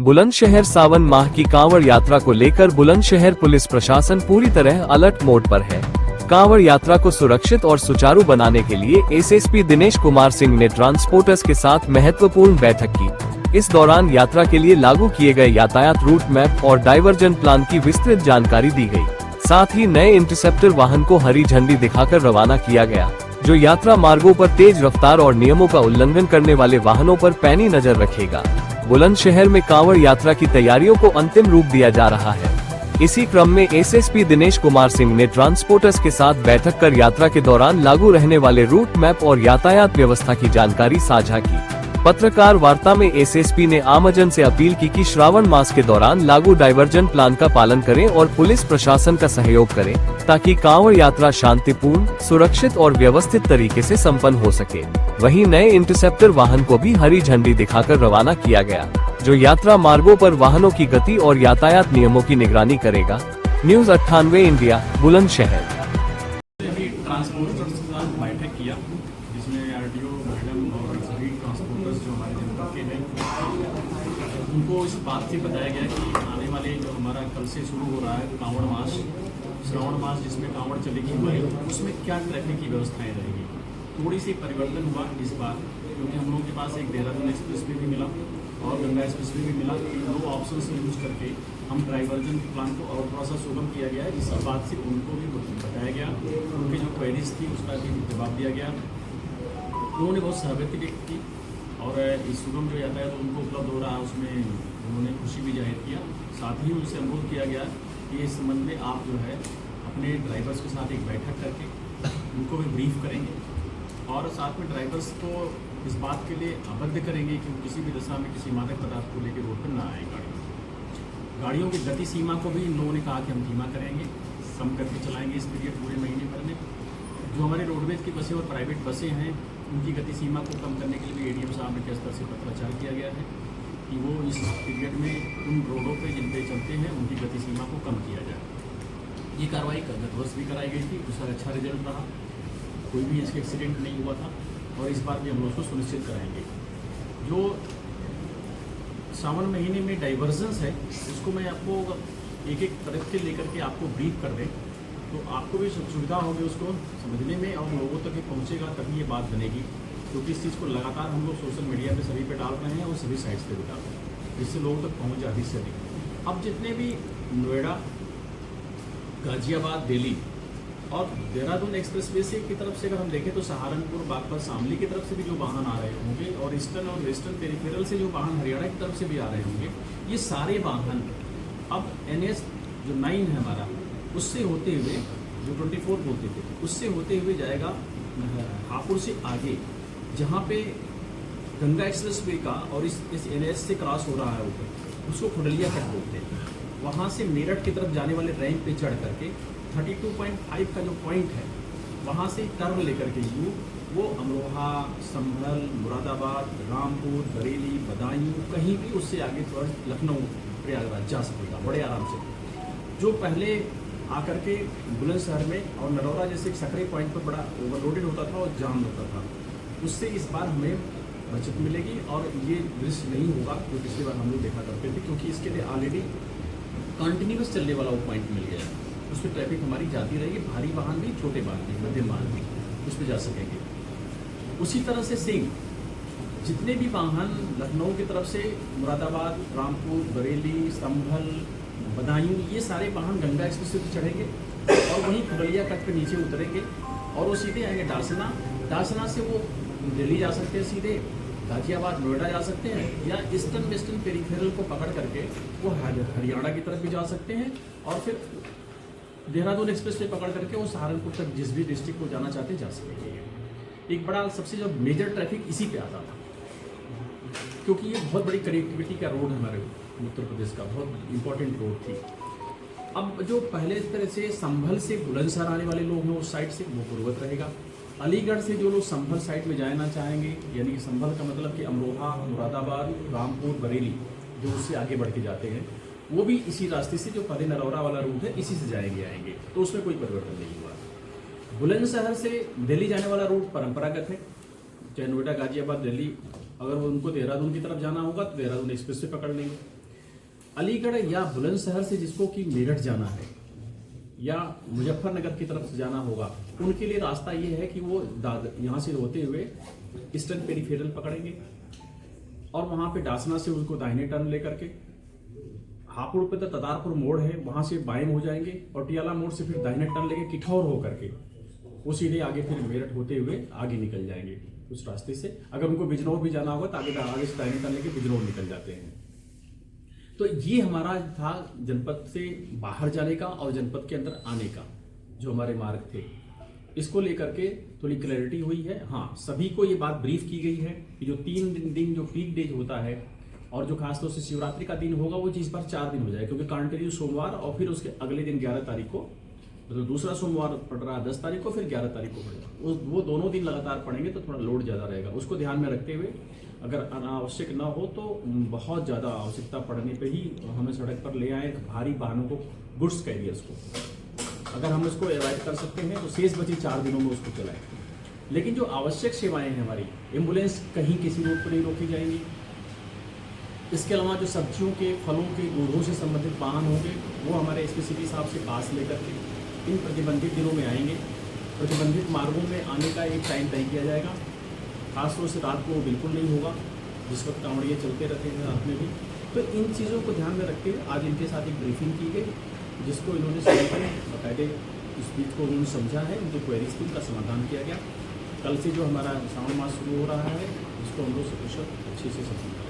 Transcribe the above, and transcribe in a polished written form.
बुलंदशहर सावन माह की कांवड़ यात्रा को लेकर बुलंदशहर पुलिस प्रशासन पूरी तरह अलर्ट मोड पर है। कांवड़ यात्रा को सुरक्षित और सुचारू बनाने के लिए एसएसपी दिनेश कुमार सिंह ने ट्रांसपोर्टर्स के साथ महत्वपूर्ण बैठक की। इस दौरान यात्रा के लिए लागू किए गए यातायात रूट मैप और डाइवर्जन प्लान की विस्तृत जानकारी दी गई। साथ ही नए इंटरसेप्टर वाहन को हरी झंडी दिखाकर रवाना किया गया, जो यात्रा मार्गों पर तेज रफ्तार और नियमों का उल्लंघन करने वाले वाहनों पर पैनी नजर रखेगा। बुलंदशहर में कांवड़ यात्रा की तैयारियों को अंतिम रूप दिया जा रहा है। इसी क्रम में एसएसपी दिनेश कुमार सिंह ने ट्रांसपोर्टर्स के साथ बैठक कर यात्रा के दौरान लागू रहने वाले रूट मैप और यातायात व्यवस्था की जानकारी साझा की। पत्रकार वार्ता में एसएसपी ने आमजन से अपील की कि श्रावण मास के दौरान लागू डाइवर्जन प्लान का पालन करें और पुलिस प्रशासन का सहयोग करें, ताकि कांवड़ यात्रा शांतिपूर्ण, सुरक्षित और व्यवस्थित तरीके से संपन्न हो सके। वहीं नए इंटरसेप्टर वाहन को भी हरी झंडी दिखाकर रवाना किया गया, जो यात्रा मार्गों पर वाहनों की गति और यातायात नियमों की निगरानी करेगा। News 98 India, Bulandshahr. ट्रांसपोर्टर्स के साथ बैठक किया, जिसमें आरटीओ मैडम और सभी ट्रांसपोर्टर्स जो हमारे जनपद के हैं, उनको इस बात से बताया गया कि आने वाले जो हमारा कल से शुरू हो रहा है कांवड़ मास, श्रावण मास जिसमें कांवड़ चलेगी हमारी, उसमें क्या ट्रैफिक की व्यवस्थाएं रहेगी। थोड़ी सी परिवर्तन हुआ इस बार, क्योंकि हम लोगों के पास एक देहरादून एक्सप्रेस वे भी मिला और गंगा एक्सप्रेस वे भी मिला। इन दो ऑप्शन यूज करके हम डाइवर्जन प्लान को और थोड़ा सा सुगम किया गया है। इसी बात से उनको भी बताया गया, उनकी जो क्वेरीज थी उसका भी जवाब दिया गया। उन्होंने बहुत सहमति व्यक्त की और इस सुगम जो यातायात उनको उपलब्ध हो रहा है उसमें उन्होंने खुशी भी जाहिर किया। साथ ही उनसे अनुरोध किया गया कि इस संबंध में आप जो है अपने ड्राइवर्स के साथ एक बैठक करके उनको भी ब्रीफ करेंगे और साथ में ड्राइवर्स को इस बात के लिए आबद्ध करेंगे कि वो किसी भी दशा में किसी मादक पदार्थ को लेकर रोड पर ना आए। गाड़ियों की गति सीमा को भी इन लोगों ने कहा कि हम धीमा करेंगे, कम करके चलाएंगे इस पीरियड पूरे महीने भर में। जो हमारे रोडवेज की बसें और प्राइवेट बसें हैं, उनकी गति सीमा को कम करने के लिए भी एडीएम साहब के स्तर से पत्राचार किया गया है कि वो इस पीरियड में उन रोडों पे जिन पे चलते हैं उनकी गति सीमा को कम किया जाए। ये कार्रवाई गत वर्ष भी कराई गई थी, उसका अच्छा रिजल्ट रहा, कोई भी इसके एक्सीडेंट नहीं हुआ था और इस बार भी हम लोग उसको सुनिश्चित कराएंगे। जो सावन महीने में डाइवर्जन्स है उसको मैं आपको एक एक तरफ से लेकर के आपको ब्रीफ कर दें तो आपको भी सुविधा होगी उसको समझने में और लोगों तक ये पहुँचेगा, तभी ये बात बनेगी। क्योंकि इस चीज़ को लगातार हम लोग सोशल मीडिया पे सभी पे डाल रहे हैं और सभी साइट्स पे भी डाल रहे हैं, जिससे लोगों तक पहुँच अधिक से अधिक। अब जितने भी नोएडा, गाजियाबाद, दिल्ली और देहरादून एक्सप्रेसवे से की तरफ से अगर हम देखें तो सहारनपुर, बागपत, शामली की तरफ से भी जो वाहन आ रहे होंगे और ईस्टर्न और वेस्टर्न पेरिफेरल से जो वाहन हरियाणा की तरफ से भी आ रहे होंगे, ये सारे वाहन अब NH जो 9 है हमारा, उससे होते हुए जो 24 बोलते थे उससे होते हुए जाएगा हापुड़ से आगे, जहाँ पे गंगा एक्सप्रेस वे का और इस NH से क्रॉस हो रहा है ऊपर, उसको खुडलिया कट बोलते हैं। वहाँ से मेरठ की तरफ जाने वाले रैंप पे चढ़ करके 32.5 का जो पॉइंट है वहाँ से टर्न लेकर के वो अमरोहा, संभल, मुरादाबाद, रामपुर, बरेली, बदायूं, कहीं भी उससे आगे थोड़ा लखनऊ, प्रयागराज जा सकेगा बड़े आराम से। जो पहले आकर के बुलंदशहर में और नरौरा जैसे एक सकरे पॉइंट पर बड़ा ओवरलोडेड होता था और जाम होता था, उससे इस बार हमें बचत मिलेगी और ये दृश्य नहीं होगा जो पिछली बार हम लोग देखा करते थे, क्योंकि इसके लिए ऑलरेडी कंटिन्यूस चलने वाला वो पॉइंट मिल गया है। उस पर ट्रैफिक हमारी जाती रहेगी, भारी वाहन भी, छोटे वाहन भी, मध्यम वाहन भी उस पर जा सकेंगे। उसी तरह से सिंह जितने भी वाहन लखनऊ की तरफ से मुरादाबाद, रामपुर, बरेली, संभल, बदायूं, ये सारे वाहन गंगा एक्सप्रेस से चढ़ेंगे और वहीं खुडलिया कट पे नीचे उतरेंगे और वो सीधे आएंगे डासना। डासना से वो दिल्ली जा सकते हैं, सीधे गाजियाबाद, नोएडा जा सकते हैं, या ईस्टर्न वेस्टर्न पेरिफेरल को पकड़ करके वो हरियाणा की तरफ भी जा सकते हैं और फिर देहरादून एक्सप्रेस वे पकड़ करके वो सहारनपुर तक जिस भी डिस्ट्रिक्ट को जाना चाहते जा सकेंगे। एक बड़ा सबसे जो मेजर ट्रैफिक इसी पे आता था, क्योंकि ये बहुत बड़ी कनेक्टिविटी का रोड हमारे उत्तर प्रदेश का बहुत इंपॉर्टेंट रोड थी। अब जो पहले इस तरह से संभल से बुलंदशहर आने वाले लोग हैं उस साइड से, वो पूर्ववत रहेगा। अलीगढ़ से जो लोग संभल साइड में जाना चाहेंगे, यानी कि संभल का मतलब कि अमरोहा, मुरादाबाद, रामपुर, बरेली, जो उससे आगे बढ़ के जाते हैं, वो भी इसी रास्ते से जो पहले नरौरा वाला रूट है इसी से जाएंगे आएंगे, तो उसमें कोई परिवर्तन नहीं हुआ। बुलंदशहर से दिल्ली जाने वाला रूट परंपरागत है, चाहे नोएडा, गाजियाबाद, दिल्ली, अगर वो उनको देहरादून की तरफ जाना होगा तो देहरादून एक्सप्रेस से पकड़ लेंगे। अलीगढ़ या बुलंदशहर से जिसको कि मेरठ जाना है या मुजफ्फरनगर की तरफ से जाना होगा, उनके लिए रास्ता ये है कि वो यहाँ से होते हुए ईस्टर्न पेरीफेरल पकड़ेंगे और वहाँ पे डासना से उनको दाहिने टर्न लेकर के हापुड़ पे तो तदारपुर मोड़ है, वहाँ से बाएं हो जाएंगे और टियाला मोड़ से फिर दाहिने टर्न लेके किठौर होकर के वो सीधे आगे फिर मेरठ होते हुए आगे निकल जाएंगे उस रास्ते से। अगर उनको बिजनौर भी जाना होगा तो आगे से दाहिने टर्न लेके बिजनौर निकल जाते हैं। तो ये हमारा था जनपद से बाहर जाने का और जनपद के अंदर आने का जो हमारे मार्ग थे, इसको लेकर के थोड़ी क्लैरिटी हुई है। हाँ, सभी को ये बात ब्रीफ की गई है कि जो 3 दिन जो पीक डेज होता है और जो खासतौर से शिवरात्रि का दिन होगा वो इस बार 4 दिन हो जाए, क्योंकि कंटिन्यू सोमवार और फिर उसके अगले दिन 11 तारीख को, तो दूसरा सोमवार पड़ रहा है 10 तारीख को, फिर 11 तारीख को पड़ेगा। वो दोनों दिन लगातार पड़ेंगे तो थोड़ा लोड ज़्यादा रहेगा। उसको ध्यान में रखते हुए अगर अनावश्यक ना हो तो बहुत ज़्यादा आवश्यकता पड़ने पे ही हमें सड़क पर ले आए भारी वाहनों को, गुड्स कैरियर्स को। अगर हम इसको अवॉइड कर सकते हैं तो शेष बची 4 दिनों में उसको चलाएं। लेकिन जो आवश्यक सेवाएं हैं हमारी, एम्बुलेंस कहीं किसी रोड पर नहीं रोकी जाएंगी। इसके अलावा जो सब्जियों के, फलों के, दूधों से संबंधित वाहन होंगे वो हमारे एसपीसीपी साहब से पास लेकर के इन प्रतिबंधित दिनों में आएंगे। प्रतिबंधित मार्गों में आने का एक टाइम तय किया जाएगा, खासतौर से रात को वो बिल्कुल नहीं होगा जिस वक्त कांवड़िए चलते रहते हैं रात में भी। तो इन चीज़ों को ध्यान में रखते हुए आज इनके साथ एक ब्रीफिंग की गई, जिसको इन्होंने सभी बाकायदे इस बीच को उन्होंने समझा है, उनकी क्वेरीज थी, उनका समाधान किया गया। कल से जो हमारा श्रावण मास शुरू हो रहा है, इसको हम लोग सकुशल अच्छे से समझेंगे।